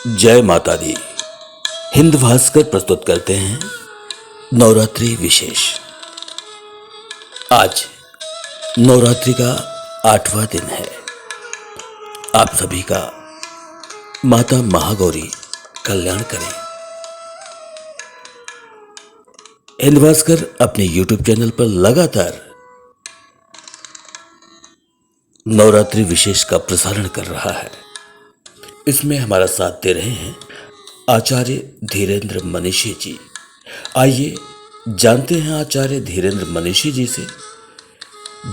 जय माता दी। हिंद भास्कर प्रस्तुत करते हैं नवरात्रि विशेष। आज नवरात्रि का 8वां दिन है। आप सभी का माता महागौरी कल्याण करें। हिंद भास्कर अपने YouTube चैनल पर लगातार नवरात्रि विशेष का प्रसारण कर रहा है। इसमें हमारा साथ दे रहे हैं आचार्य धीरेन्द्र मनीषी जी। आइए जानते हैं आचार्य धीरेन्द्र मनीषी जी से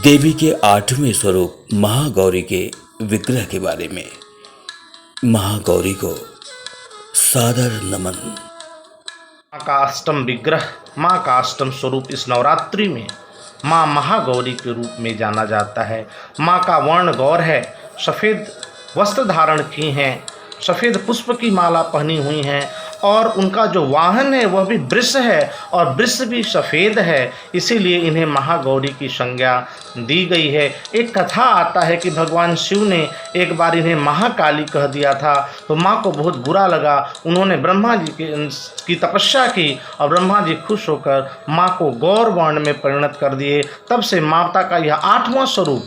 देवी के 8वें स्वरूप महागौरी के विग्रह के बारे में। महागौरी को सादर नमन। माँ का अष्टम विग्रह, माँ का अष्टम स्वरूप इस नवरात्रि में माँ महागौरी के रूप में जाना जाता है। माँ का वर्ण गौर है, सफ़ेद वस्त्र धारण की हैं, सफ़ेद पुष्प की माला पहनी हुई हैं और उनका जो वाहन है वह भी वृष है और वृष भी सफ़ेद है, इसीलिए इन्हें महागौरी की संज्ञा दी गई है। एक कथा आता है कि भगवान शिव ने एक बार इन्हें महाकाली कह दिया था, तो माँ को बहुत बुरा लगा। उन्होंने ब्रह्मा जी की तपस्या की और ब्रह्मा जी खुश होकर माँ को गौर वर्ण में परिणत कर दिए। तब से माता का यह 8वां स्वरूप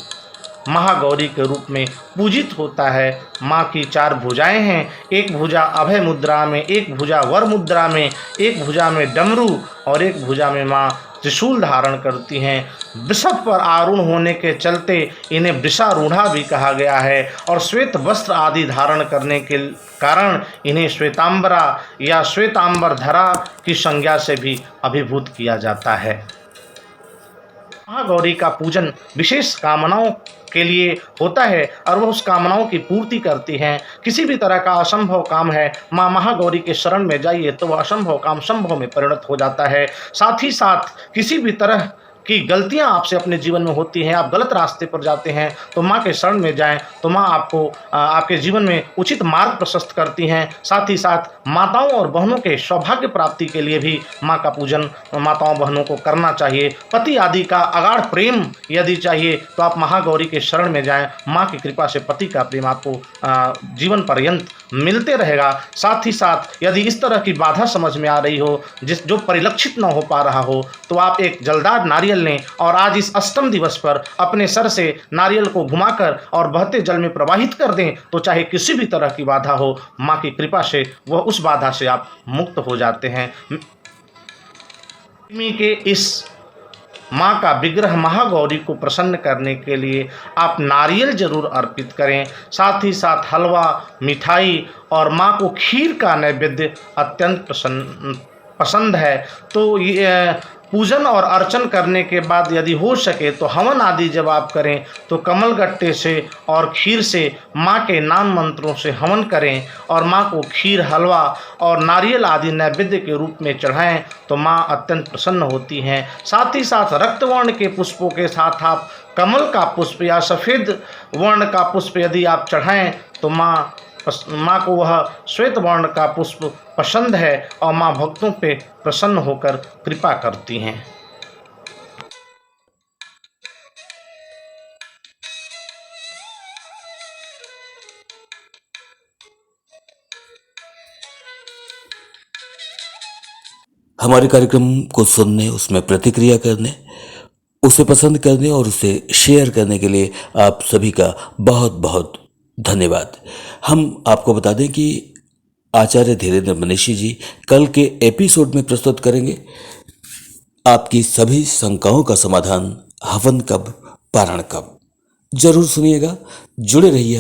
महागौरी के रूप में पूजित होता है। माँ की 4 भुजाएं हैं, एक भुजा अभय मुद्रा में, एक भुजा वर मुद्रा में, एक भुजा में डमरू और एक भुजा में माँ त्रिशूल धारण करती हैं। वृषभ पर आरूढ़ होने के चलते इन्हें वृषारूढ़ा भी कहा गया है और श्वेत वस्त्र आदि धारण करने के कारण इन्हें श्वेतांबरा या श्वेतांबरधरा की संज्ञा से भी अभिभूत किया जाता है। महागौरी का पूजन विशेष कामनाओं के लिए होता है और वह उस कामनाओं की पूर्ति करती हैं। किसी भी तरह का असंभव काम है, माँ महागौरी के शरण में जाइए तो वह असंभव काम संभव में परिणत हो जाता है। साथ ही साथ किसी भी तरह की गलतियां आपसे अपने जीवन में होती हैं, आप गलत रास्ते पर जाते हैं तो माँ के शरण में जाएं तो माँ आपको आपके जीवन में उचित मार्ग प्रशस्त करती हैं। साथ ही साथ माताओं और बहनों के सौभाग्य प्राप्ति के लिए भी माँ का पूजन माताओं बहनों को करना चाहिए। पति आदि का अगाढ़ प्रेम यदि चाहिए तो आप महागौरी के शरण में जाएं। माँ की कृपा से पति का प्रेम आपको जीवन पर्यंत मिलते रहेगा। साथ ही साथ यदि इस तरह की बाधा समझ में आ रही हो जो परिलक्षित न हो पा रहा हो तो आप एक जलदार नारियल लें और आज इस अष्टम दिवस पर अपने सर से नारियल को घुमाकर और बहते जल में प्रवाहित कर दें तो चाहे किसी भी तरह की बाधा हो, माँ की कृपा से वह उस बाधा से आप मुक्त हो जाते हैं। के इस माँ का विग्रह महागौरी को प्रसन्न करने के लिए आप नारियल जरूर अर्पित करें। साथ ही साथ हलवा, मिठाई और माँ को खीर का नैवेद्य अत्यंत पसंद है। तो ये पूजन और अर्चन करने के बाद यदि हो सके तो हवन आदि जब आप करें तो कमल गट्टे से और खीर से माँ के नाम मंत्रों से हवन करें और माँ को खीर, हलवा और नारियल आदि नैवेद्य के रूप में चढ़ाएं तो माँ अत्यंत प्रसन्न होती हैं। साथ ही साथ रक्तवर्ण के पुष्पों के साथ आप कमल का पुष्प या सफ़ेद वर्ण का पुष्प यदि आप चढ़ाएं तो माँ को वह श्वेत वर्ण का पुष्प पसंद है और माँ भक्तों पे प्रसन्न होकर कृपा करती हैं। हमारे कार्यक्रम को सुनने, उसमें प्रतिक्रिया करने, उसे पसंद करने और उसे शेयर करने के लिए आप सभी का बहुत बहुत धन्यवाद। हम आपको बता दें कि आचार्य धीरेन्द्र मनीषी जी कल के एपिसोड में प्रस्तुत करेंगे आपकी सभी शंकाओं का समाधान। हवन कब, पारण कब, जरूर सुनिएगा, जुड़े रहिए।